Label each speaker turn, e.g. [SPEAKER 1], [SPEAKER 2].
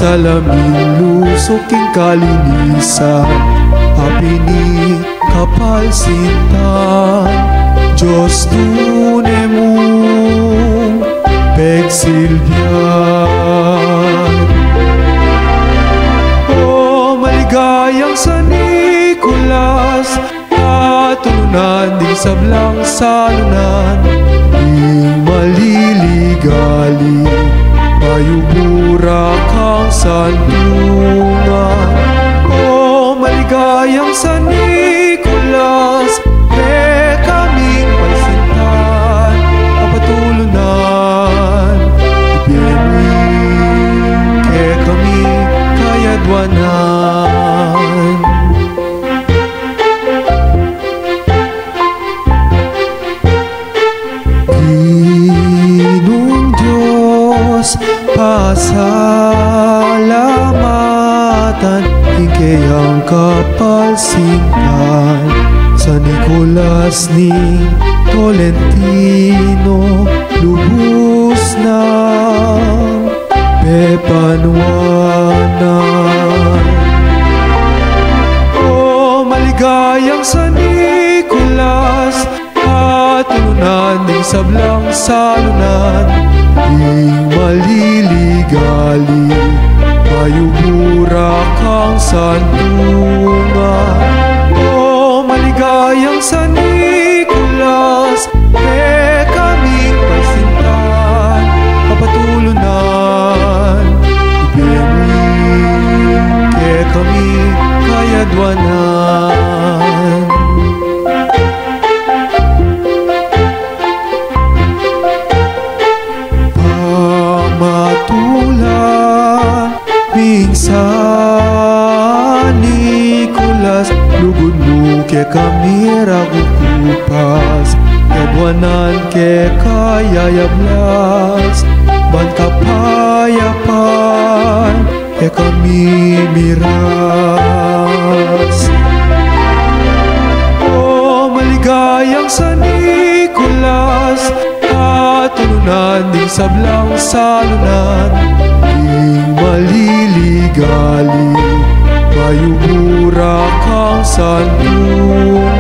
[SPEAKER 1] Salamin lusok king kalinisan, apini kapal sintan, Diyos tunay mong pagsilbihan. O maligayang San Nicolas, tulunan di sablang salunan, di maliligali, mayubura kang santungan. O maligayang San Nicolas, kaming pagsintan, kapatulunan, ibigin ke kami kayadwanan. Ginong Diyos, pasalamatan, ikayang kapalsingan, San Nicolas ni Tolentino, lubos ng pepanwanan. O maligayang San Nicolas, tulunan di sablang salunan, di maliligali, mayubura kang santungan. O maligayang San Nicolas, kaming pagsintan, kapatulunan, ibigin ke kami kayadwanan. Pamatulan San Nicolas, lugod mo ke kami ragukupas, yadwanan ke kayayablas, ban kapayapan ke kami miras. O maligayang San Nicolas, tulunan di sablang salunan, di maliligali, mayubura kang santungan.